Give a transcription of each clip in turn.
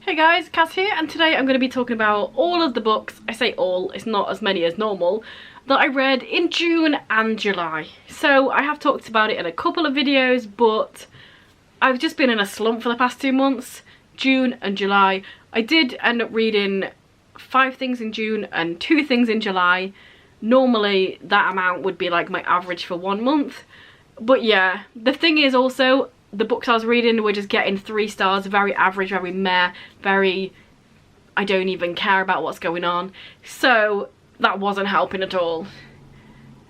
Hey guys, Cass here, and today I'm going to be talking about all of the books, I say all, it's not as many as normal, that I read in June and July. So I have talked about it in a couple of videos, but I've just been in a slump for the past 2 months, June and July. I did end up reading 5 things in June and 2 things in July. Normally that amount would be like my average for 1 month. But yeah, the thing is also, the books I was reading were just getting 3 stars, very average, very meh, very I don't even care about what's going on. So that wasn't helping at all.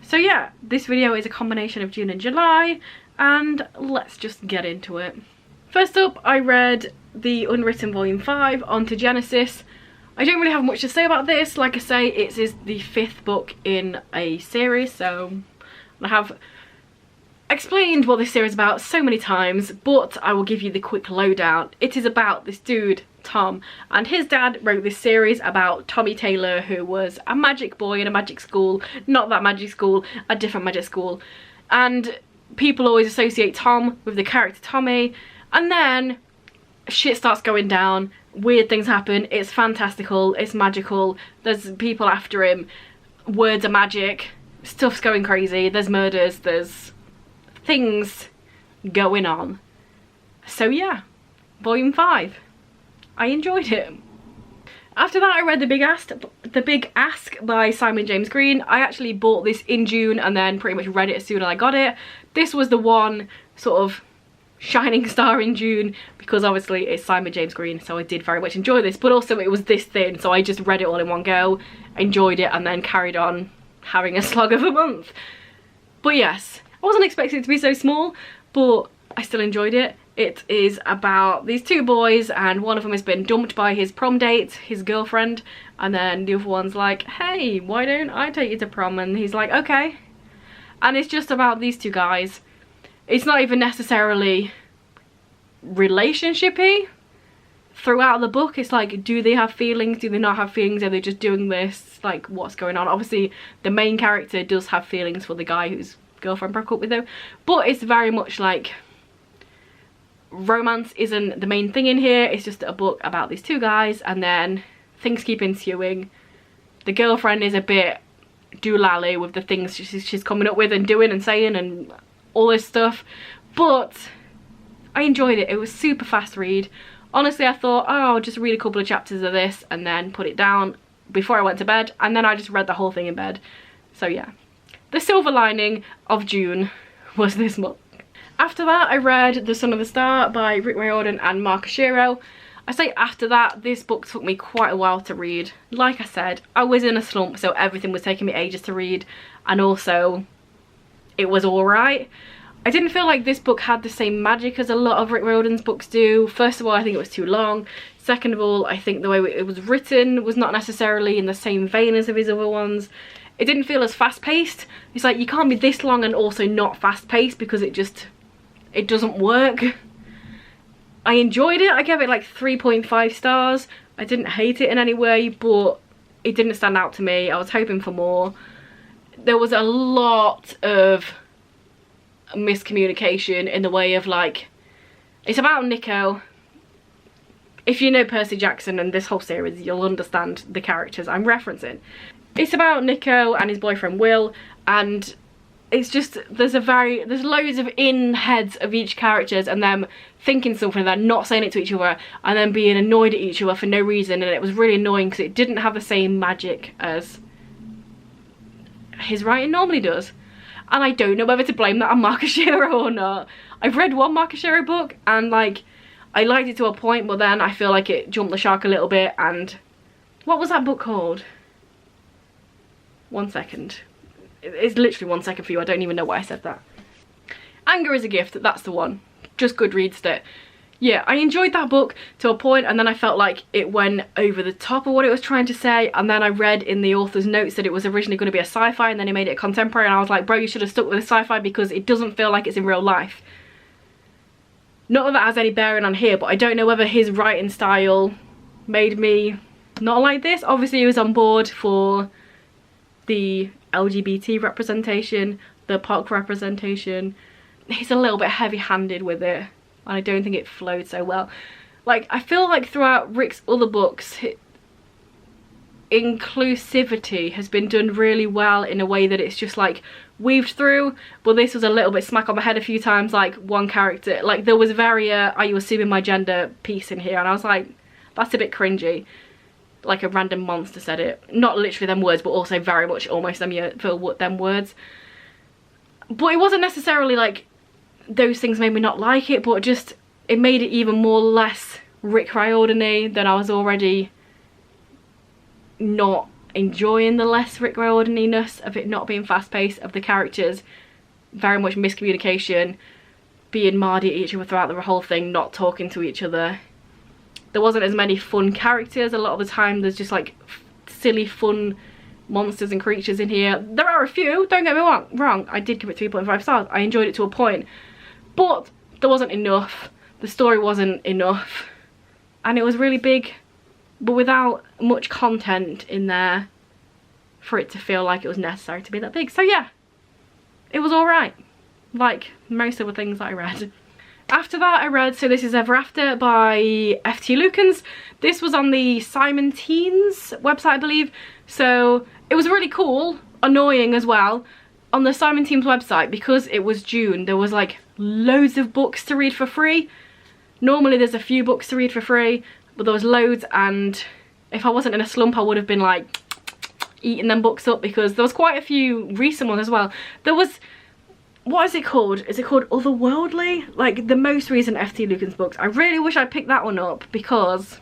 So yeah, this video is a combination of June and July, and let's just get into it. First up, I read the Unwritten Volume 5, Onto Genesis. I don't really have much to say about this. Like I say, it is the 5th book in a series, so I have explained what this series is about so many times, but I will give you the quick lowdown. It is about this dude, Tom, and his dad wrote this series about Tommy Taylor, who was a magic boy in a magic school, not that magic school, a different magic school, and people always associate Tom with the character Tommy, and then shit starts going down, weird things happen, it's fantastical, it's magical, there's people after him, words are magic, stuff's going crazy, there's murders, there's things going on. So yeah, Volume 5. I enjoyed it. After that I read The Big Ask by Simon James Green. I actually bought this in June and then pretty much read it as soon as I got it. This was the one sort of shining star in June because obviously it's Simon James Green, so I did very much enjoy this, but also it was this thin, so I just read it all in one go, enjoyed it, and then carried on having a slog of a month. But yes, I wasn't expecting it to be so small, but I still enjoyed it. It is about these 2 boys, and one of them has been dumped by his prom date, his girlfriend, and then the other one's like, hey, why don't I take you to prom? And he's like, okay. And it's just about these 2 guys. It's not even necessarily relationshipy throughout the book. It's like, do they have feelings? Do they not have feelings? Are they just doing this? Like, what's going on? Obviously, the main character does have feelings for the guy whose girlfriend broke up with him, but it's very much like romance isn't the main thing in here. It's just a book about these 2 guys, and then things keep ensuing. The girlfriend is a bit doolally with the things she's coming up with and doing and saying and all this stuff, but I enjoyed it. It was super fast read. Honestly, I thought, oh, I'll just read a couple of chapters of this and then put it down before I went to bed, and then I just read the whole thing in bed. So yeah, the silver lining of June was this book. After that, I read The Son of the Star by Rick Riordan and Mark Oshiro. I say after that, this book took me quite a while to read. Like I said, I was in a slump, so everything was taking me ages to read, and also it was alright. I didn't feel like this book had the same magic as a lot of Rick Riordan's books do. First of all, I think it was too long. Second of all, I think the way it was written was not necessarily in the same vein as of his other ones. It didn't feel as fast-paced. It's like, you can't be this long and also not fast-paced, because it doesn't work. I enjoyed it. I gave it like 3.5 stars. I didn't hate it in any way, but it didn't stand out to me. I was hoping for more. There was a lot of miscommunication in the way of, like, it's about Nico. If you know Percy Jackson and this whole series, you'll understand the characters I'm referencing. It's about Nico and his boyfriend Will, and it's just, there's loads of in heads of each characters and them thinking something and then not saying it to each other and then being annoyed at each other for no reason, and it was really annoying because it didn't have the same magic as his writing normally does. And I don't know whether to blame that on Mark Oshiro or not. I've read one Mark Oshiro book and like, I liked it to a point, but then I feel like it jumped the shark a little bit. And what was that book called? 1 second. It's literally 1 second for you. I don't even know why I said that. Anger is a Gift, that's the one. Just Goodreads it. Yeah, I enjoyed that book to a point, and then I felt like it went over the top of what it was trying to say, and then I read in the author's notes that it was originally going to be a sci-fi and then he made it contemporary, and I was like, bro, you should have stuck with the sci-fi because it doesn't feel like it's in real life. Not that that has any bearing on here, but I don't know whether his writing style made me not like this. Obviously he was on board for the LGBT representation, the POC representation. He's a little bit heavy-handed with it, and I don't think it flowed so well. Like, I feel like throughout Rick's other books, inclusivity has been done really well in a way that it's just like weaved through, but this was a little bit smack on the head a few times. Like, one character, like, there was very are you assuming my gender piece in here, and I was like, that's a bit cringy. Like, a random monster said it, not literally them words, but also very much almost them words. But it wasn't necessarily like those things made me not like it, but just it made it even more less Rick Riordan-y than I was already not enjoying. The less Rick Riordan-y-ness of it not being fast-paced, of the characters very much miscommunication, being mardy at each other throughout the whole thing, not talking to each other. There wasn't as many fun characters. A lot of the time there's just like silly fun monsters and creatures in here. There are a few, don't get me wrong, I did give it 3.5 stars. I enjoyed it to a point, but there wasn't enough. The story wasn't enough, and it was really big, but without much content in there for it to feel like it was necessary to be that big. So yeah, it was alright, like most of the things that I read. After that I read So This Is Ever After by F.T. Lukens. This was on the Simon Teens website, I believe, so it was really cool, annoying as well. On the Simon Teens website, because it was June, there was like loads of books to read for free. Normally there's a few books to read for free, but there was loads, and if I wasn't in a slump I would have been like eating them books up, because there was quite a few recent ones as well. There was, what is it called? Is it called Otherworldly? Like the most recent F.T. Lukens books. I really wish I picked that one up, because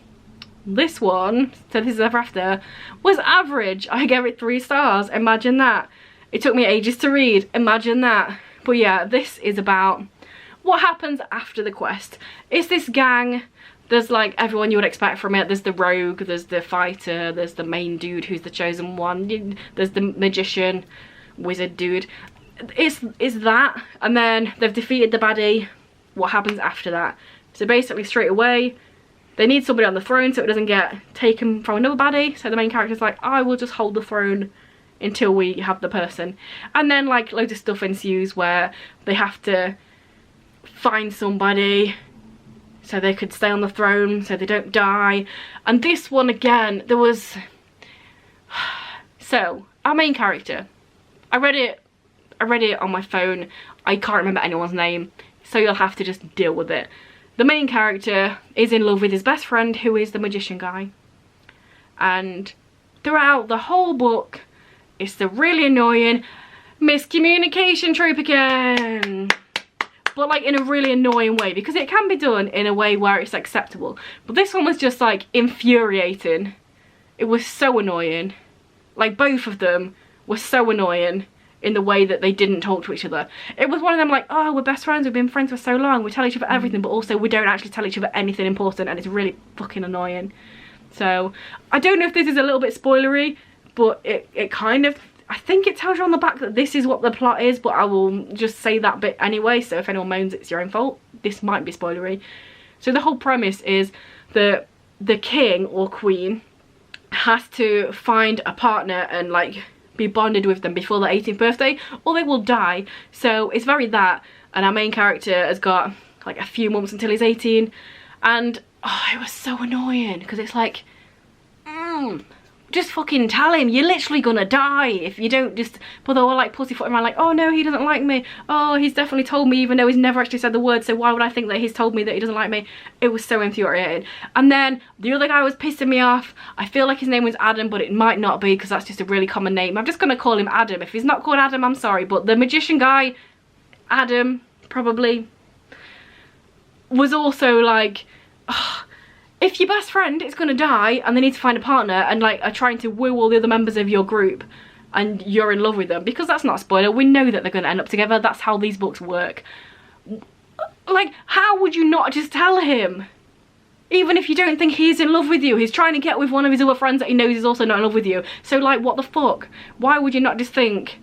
this one, So This Is Ever After, was average. I gave it 3 stars. Imagine that. It took me ages to read. Imagine that. But yeah, this is about what happens after the quest. It's this gang. There's like everyone you would expect from it. There's the rogue, there's the fighter, there's the main dude who's the chosen one, there's the magician, wizard dude. It's that, and then they've defeated the baddie. What happens after that? So basically straight away they need somebody on the throne so it doesn't get taken from another baddie. So the main character's like, I will just hold the throne until we have the person. And then like loads of stuff ensues where they have to find somebody so they could stay on the throne, so they don't die. And this one again, there was... So, our main character, I read it on my phone. I can't remember anyone's name, so you'll have to just deal with it. The main character is in love with his best friend, who is the magician guy. And throughout the whole book, it's the really annoying miscommunication trope again. But like in a really annoying way, because it can be done in a way where it's acceptable. But this one was just like infuriating. It was so annoying. Like both of them were so annoying in the way that they didn't talk to each other. It was one of them like, oh, we're best friends, we've been friends for so long, we tell each other everything, but also we don't actually tell each other anything important, and it's really fucking annoying. So I don't know if this is a little bit spoilery, but it kind of, I think it tells you on the back that this is what the plot is, but I will just say that bit anyway, so if anyone moans it's your own fault. This might be spoilery. So the whole premise is that the king or queen has to find a partner and like be bonded with them before their 18th birthday, or they will die. So it's very that, and our main character has got like a few months until he's 18, and oh, it was so annoying, because it's like, just fucking tell him, you're literally gonna die if you don't just, but they were like pussyfooting around like, oh no, he doesn't like me, oh he's definitely told me even though he's never actually said the word, so why would I think that he's told me that he doesn't like me? It was so infuriating. And then the other guy was pissing me off. I feel like his name was Adam, but it might not be, because that's just a really common name. I'm just gonna call him Adam. If he's not called Adam, I'm sorry, but the magician guy, Adam, probably, was also like, oh, if your best friend is gonna die and they need to find a partner and like are trying to woo all the other members of your group and you're in love with them, because that's not a spoiler, we know that they're gonna end up together, that's how these books work. Like, how would you not just tell him? Even if you don't think he's in love with you, he's trying to get with one of his other friends that he knows is also not in love with you. So like, what the fuck? Why would you not just think,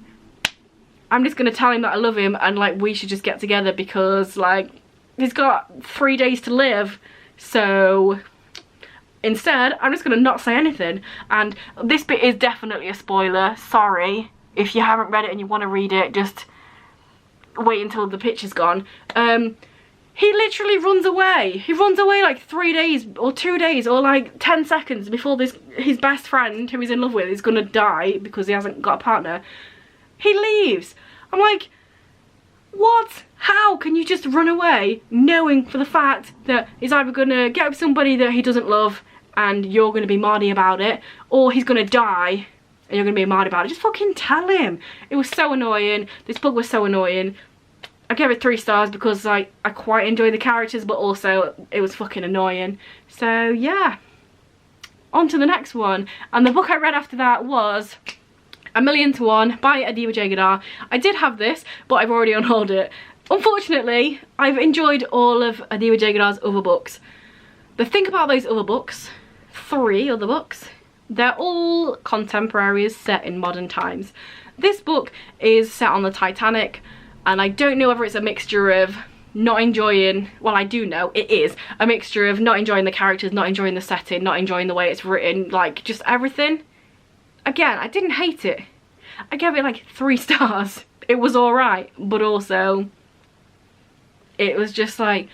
I'm just gonna tell him that I love him and like we should just get together because like he's got 3 days to live. So instead, I'm just gonna not say anything. And this bit is definitely a spoiler. Sorry if you haven't read it and you want to read it, just wait until the picture's gone. He literally runs away. He runs away like 3 days or 2 days or like 10 seconds before his best friend, who he's in love with, is gonna die because he hasn't got a partner. He leaves. I'm like, what? How can you just run away knowing for the fact that he's either gonna get with somebody that he doesn't love and you're gonna be mardy about it, or he's gonna die and you're gonna be mardy about it? Just fucking tell him. It was so annoying. This book was so annoying. I gave it 3 stars because I quite enjoy the characters, but also it was fucking annoying. So yeah, on to the next one. And the book I read after that was A Million to One by Adiba Jagadar. I did have this, but I've already unhauled it. Unfortunately, I've enjoyed all of Adiba Jagadar's other books. The thing about those other books, 3 other books, they're all contemporaries set in modern times. This book is set on the Titanic, and I don't know whether it's a mixture of not enjoying, well, I do know it is a mixture of not enjoying the characters, not enjoying the setting, not enjoying the way it's written, like just everything. Again, I didn't hate it. I gave it like 3 stars. It was alright, but also it was just like,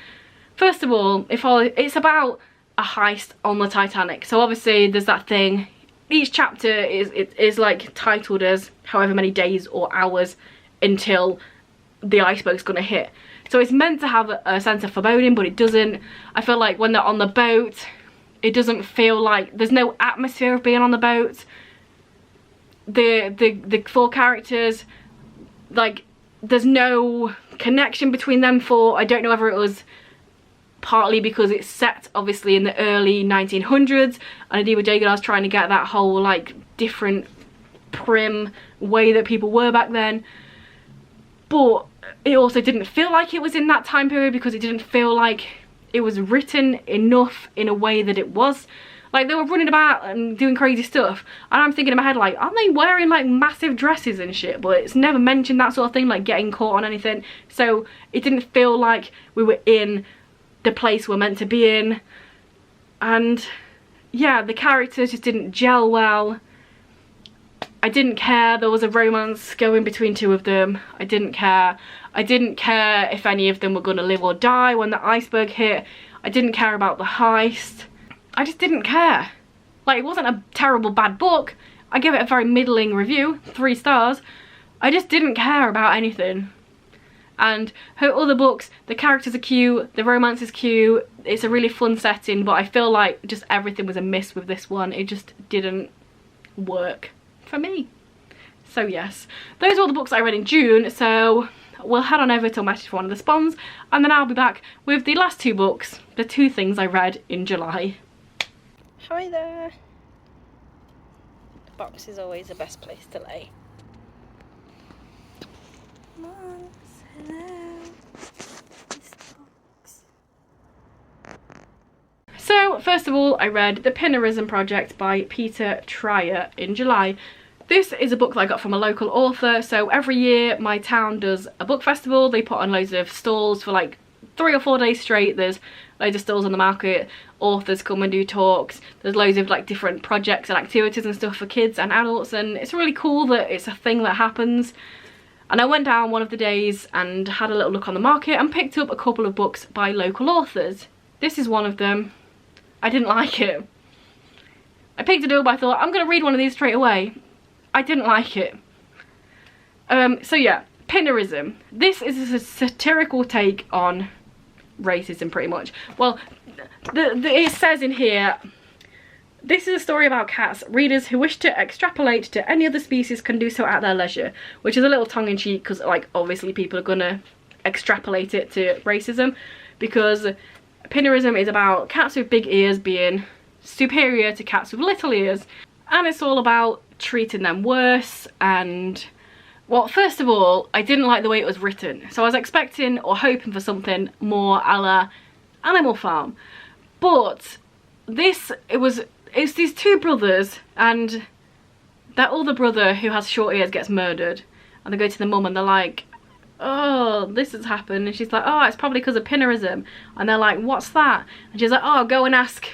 first of all, it's about a heist on the Titanic. So obviously there's that thing, each chapter is like titled as however many days or hours until the iceberg's gonna hit. So it's meant to have a sense of foreboding, but it doesn't. I feel like when they're on the boat, it doesn't feel like, there's no atmosphere of being on the boat. The 4 characters, like, there's no connection between them 4. I don't know whether it was partly because it's set obviously in the early 1900s and Adiba Jagadar's trying to get that whole like different prim way that people were back then, but it also didn't feel like it was in that time period because it didn't feel like it was written enough in a way that it was. Like, they were running about and doing crazy stuff, and I'm thinking in my head like, aren't they wearing like massive dresses and shit? But it's never mentioned that sort of thing, like getting caught on anything. So it didn't feel like we were in the place we're meant to be in. And yeah, the characters just didn't gel well. I didn't care there was a romance going between 2 of them. I didn't care. I didn't care if any of them were gonna live or die when the iceberg hit. I didn't care about the heist. I just didn't care. Like, it wasn't a terrible bad book. I gave it a very middling review, 3 stars. I just didn't care about anything. And her other books, the characters are cute, the romance is cute, it's a really fun setting, but I feel like just everything was a miss with this one. It just didn't work for me. So yes, those are all the books I read in June, so we'll head on over to Message for one of the spawns, and then I'll be back with the last 2 books, the 2 things I read in July. Hi there. The box is always the best place to lay. Come on, hello. This box. So, first of all, I read The Pinnerism Project by Peter Trier in July. This is a book that I got from a local author. So every year my town does a book festival. They put on loads of stalls for like 3 or 4 days straight. There's loads of stalls on the market, authors come and do talks, there's loads of like different projects and activities and stuff for kids and adults, and it's really cool that it's a thing that happens. And I went down one of the days and had a little look on the market and picked up a couple of books by local authors. This is one of them. I didn't like it. I picked it up, I thought I'm gonna read one of these straight away. I didn't like it. So yeah, Pinnerism. This is a satirical take on racism, pretty much. Well, it says in here, this is a story about cats. Readers who wish to extrapolate to any other species can do so at their leisure, which is a little tongue-in-cheek because, like, obviously people are gonna extrapolate it to racism, because Pinnerism is about cats with big ears being superior to cats with little ears, and it's all about treating them worse. And, well, first of all, I didn't like the way it was written, so I was expecting or hoping for something more a la Animal Farm, but it's these 2 brothers, and their older brother who has short ears gets murdered, and they go to the mum and they're like, oh, this has happened, and she's like, oh, it's probably because of Pinnerism, and they're like, what's that? And she's like, oh, go and ask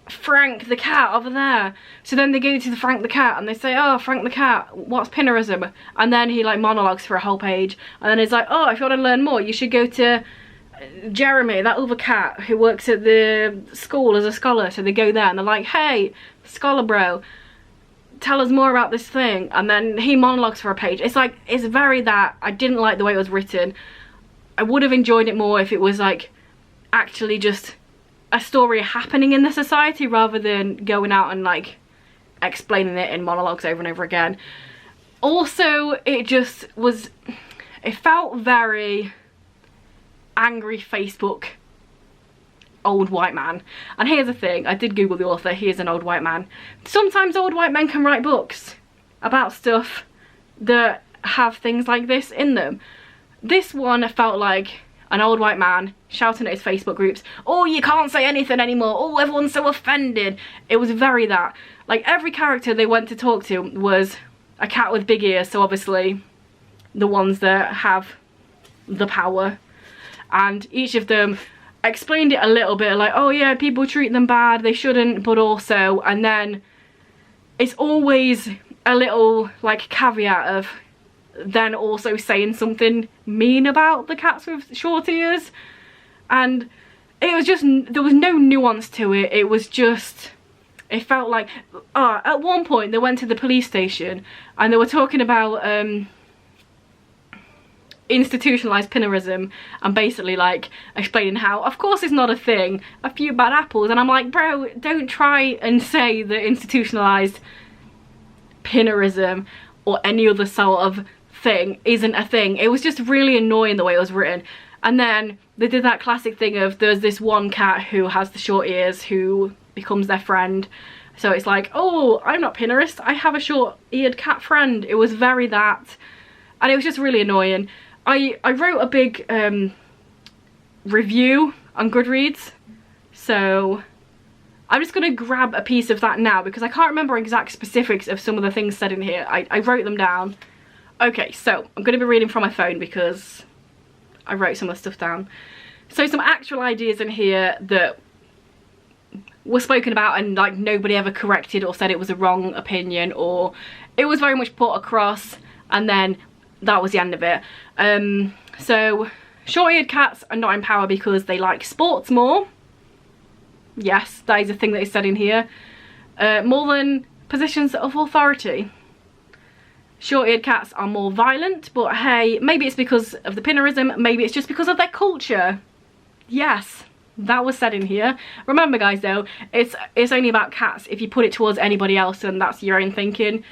Frank the cat over there. So then they go to the Frank the cat and they say, oh, Frank the cat, what's Pinnerism? And then he like monologues for a whole page, and then he's like, oh, if you want to learn more you should go to Jeremy, that other cat who works at the school as a scholar, so they go there and they're like, hey, scholar bro, tell us more about this thing, and then he monologues for a page. It's like, it's very that. I didn't like the way it was written. I would have enjoyed it more if it was like actually just a story happening in the society rather than going out and like explaining it in monologues over and over again. Also, it just was, it felt very angry Facebook old white man. And here's the thing, I did Google the author, he is an old white man. Sometimes old white men can write books about stuff that have things like this in them. This one felt like an old white man shouting at his Facebook groups, oh, you can't say anything anymore, oh, everyone's so offended. It was very that. Like, every character they went to talk to was a cat with big ears, so obviously the ones that have the power. And each of them explained it a little bit, like, oh yeah, people treat them bad, they shouldn't, but also, and then it's always a little like caveat of then also saying something mean about the cats with short ears. And it was just, there was no nuance to it. It was just, it felt like, at one point they went to the police station and they were talking about institutionalized pinnerism and basically like explaining how of course it's not a thing, a few bad apples, and I'm like, bro, don't try and say that institutionalized pinnerism or any other sort of thing isn't a thing. It was just really annoying the way it was written. And then they did that classic thing of there's this one cat who has the short ears who becomes their friend, so it's like, oh, I'm not pinnerist, I have a short-eared cat friend. It was very that, and it was just really annoying. I wrote a big review on Goodreads, so I'm just going to grab a piece of that now because I can't remember exact specifics of some of the things said in here. I wrote them down. Okay, so I'm going to be reading from my phone because I wrote some of the stuff down. So some actual ideas in here that were spoken about and like nobody ever corrected or said it was a wrong opinion, or it was very much put across and then that was the end of it. So short-eared cats are not in power because they like sports more. Yes, that is a thing that is said in here. More than positions of authority. Short-eared cats are more violent, but hey, maybe it's because of the pinnerism, maybe it's just because of their culture. Yes, that was said in here. Remember guys though, it's only about cats. If you put it towards anybody else, then that's your own thinking.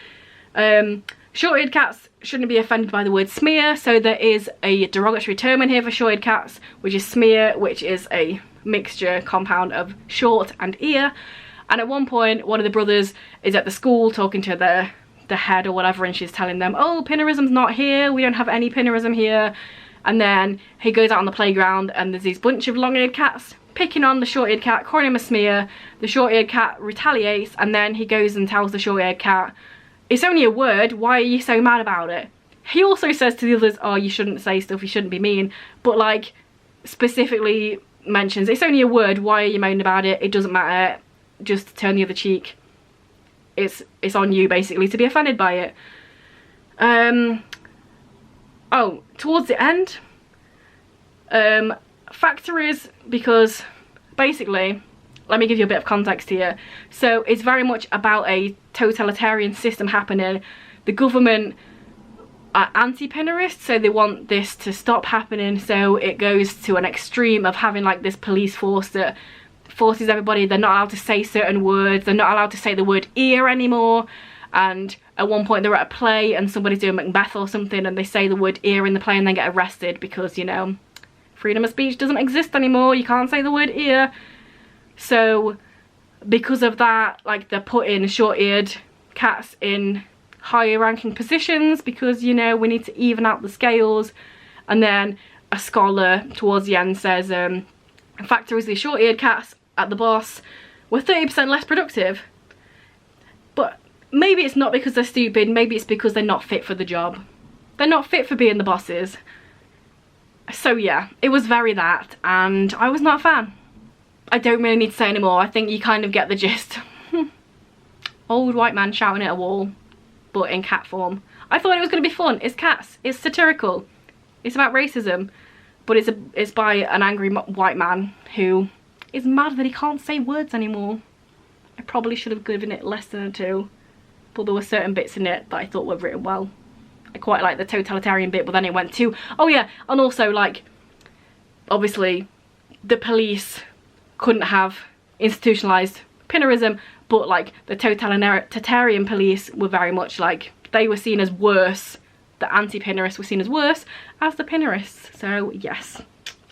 Short-eared cats shouldn't be offended by the word smear, so there is a derogatory term in here for short-eared cats, which is smear, which is a mixture compound of short and ear. And at one point, one of the brothers is at the school talking to the head or whatever, and she's telling them, oh, pinnerism's not here, we don't have any pinnerism here. And then he goes out on the playground and there's these bunch of long-eared cats picking on the short-eared cat, calling him a smear. The short-eared cat retaliates, and then he goes and tells the short-eared cat, it's only a word, why are you so mad about it? He also says to the others, oh, you shouldn't say stuff, you shouldn't be mean, but like specifically mentions, it's only a word, why are you moaning about it? It doesn't matter, just turn the other cheek. It's on you basically to be offended by it. Oh, towards the end, factories, because basically, let me give you a bit of context here. So it's very much about a totalitarian system happening. The government are anti-pinnerist, so they want this to stop happening, so it goes to an extreme of having like this police force that forces everybody, they're not allowed to say certain words, they're not allowed to say the word ear anymore. And at one point they're at a play and somebody's doing Macbeth or something and they say the word ear in the play and then get arrested because, you know, freedom of speech doesn't exist anymore, you can't say the word ear. So because of that, like, they're putting short-eared cats in higher ranking positions because, you know, we need to even out the scales. And then a scholar towards the end says factories with short-eared cats at the boss were 30% less productive. But maybe it's not because they're stupid, maybe it's because they're not fit for the job. They're not fit for being the bosses. So yeah, it was very that, and I was not a fan. I don't really need to say anymore, I think you kind of get the gist. Old white man shouting at a wall, but in cat form. I thought it was going to be fun. It's cats, it's satirical, it's about racism. but it's by an angry white man who is mad that he can't say words anymore. I probably should have given it less than a 2, but there were certain bits in it that I thought were written well. I quite like the totalitarian bit, but then it went to, oh yeah, and also like, obviously the police couldn't have institutionalized pinnerism, but like the totalitarian police were very much like, they were seen as worse, the anti-pinnerists were seen as worse as the pinnerists. So yes,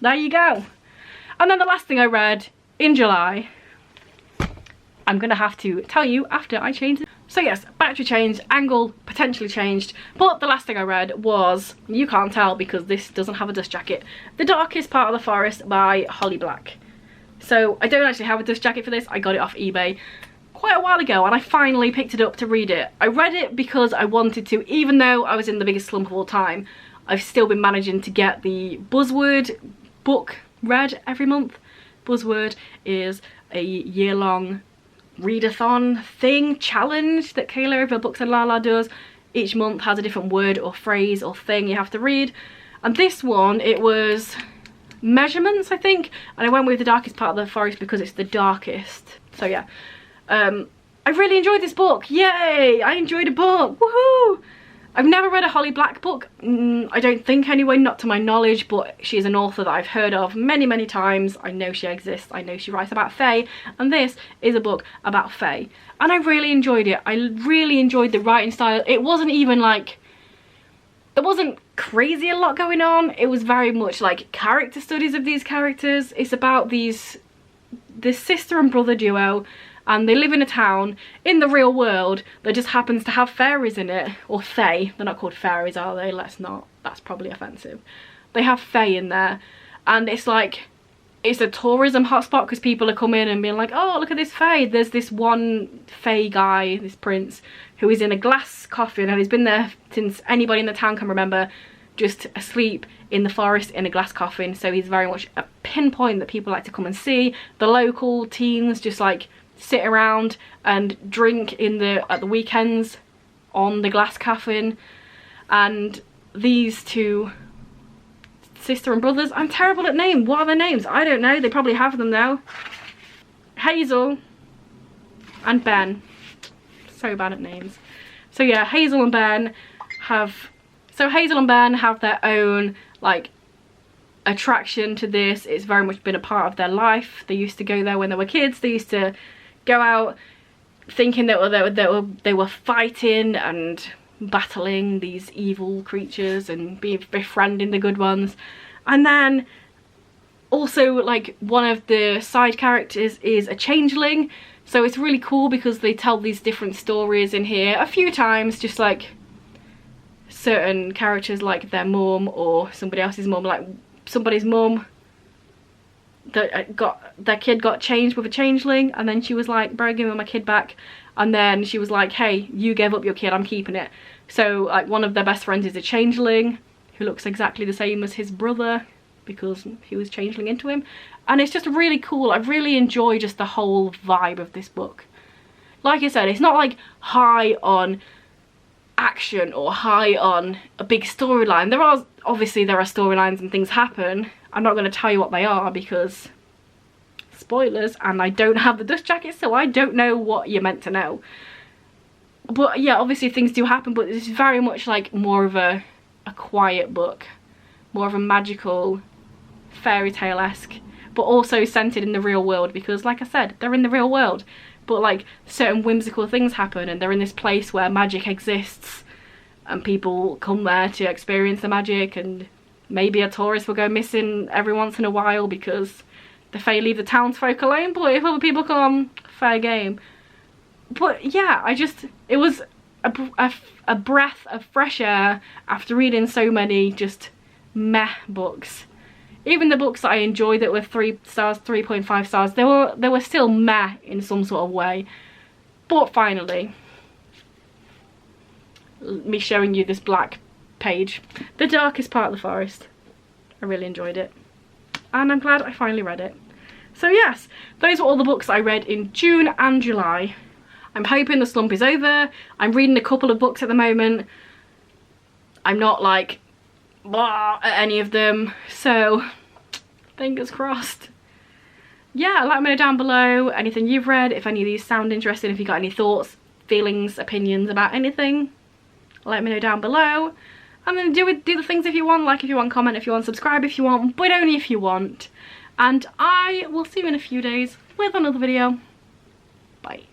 there you go. And then the last thing I read in July, I'm gonna have to tell you after I change it. So yes, battery changed, angle potentially changed, but the last thing I read was, you can't tell because this doesn't have a dust jacket, The Darkest Part of the Forest by Holly Black. So I don't actually have a dust jacket for this, I got it off eBay quite a while ago and I finally picked it up to read it. I read it because I wanted to, even though I was in the biggest slump of all time, I've still been managing to get the Buzzword book read every month. Buzzword is a year-long readathon thing, challenge that Kayla over Books and Lala does. Each month has a different word or phrase or thing you have to read. And this one, it was measurements, I think. And I went with The Darkest Part of the Forest because it's the darkest. So yeah. I really enjoyed this book. Yay! I enjoyed a book. Woohoo! I've never read a Holly Black book. I don't think anyway, not to my knowledge, but she's an author that I've heard of many, many times. I know she exists. I know she writes about fae, and this is a book about fae. And I really enjoyed it. I really enjoyed the writing style. It wasn't even like, there wasn't crazy a lot going on. It was very much like character studies of these characters. It's about this sister and brother duo, and they live in a town in the real world that just happens to have fairies in it, or fae. They're not called fairies, are they? Let's not, that's probably offensive. They have fae in there, and it's like, it's a tourism hotspot because people are coming and being like, oh, look at this fae. There's this one fae guy, this prince, who is in a glass coffin, and he's been there since anybody in the town can remember, just asleep in the forest in a glass coffin. So he's very much a pinpoint that people like to come and see. The local teens just like sit around and drink at the weekends on the glass coffin. And these two sister and brothers, I'm terrible at names. What are their names? I don't know. They probably have them now. Hazel and Ben. So bad at names. So yeah, Hazel and Ben have their own like attraction to this. It's very much been a part of their life. They used to go there when they were kids. They used to go out thinking that they were fighting and battling these evil creatures and befriending the good ones. And then also like one of the side characters is a changeling, so it's really cool because they tell these different stories in here a few times, just like certain characters like their mum or somebody else's mum, like somebody's mum that their kid got changed with a changeling, and then she was like, bro, give me my kid back. And then she was like, hey, you gave up your kid, I'm keeping it. So like one of their best friends is a changeling who looks exactly the same as his brother because he was changeling into him. And it's just really cool. I really enjoy just the whole vibe of this book. Like I said, it's not like high on action or high on a big storyline. Obviously there are storylines and things happen. I'm not going to tell you what they are because spoilers, and I don't have the dust jacket, so I don't know what you're meant to know. But yeah, obviously things do happen, but it's very much like more of a quiet book, more of a magical fairy tale-esque, but also centered in the real world because like I said, they're in the real world, but like certain whimsical things happen and they're in this place where magic exists and people come there to experience the magic, and maybe a tourist will go missing every once in a while because the fae leave the townsfolk alone, but if other people come, fair game. But yeah, it was a breath of fresh air after reading so many just meh books. Even the books that I enjoyed that were 3 stars, 3.5 stars, they were still meh in some sort of way. But finally, me showing you this black page, The Darkest Part of the Forest. I really enjoyed it, and I'm glad I finally read it. So yes, those were all the books I read in June and July. I'm hoping the slump is over. I'm reading a couple of books at the moment. I'm not like blah at any of them, so fingers crossed. Yeah, let me know down below anything you've read, if any of these sound interesting, if you got any thoughts, feelings, opinions about anything, let me know down below. And then do the things if you want, like if you want, comment if you want, subscribe if you want, but only if you want. And I will see you in a few days with another video. Bye.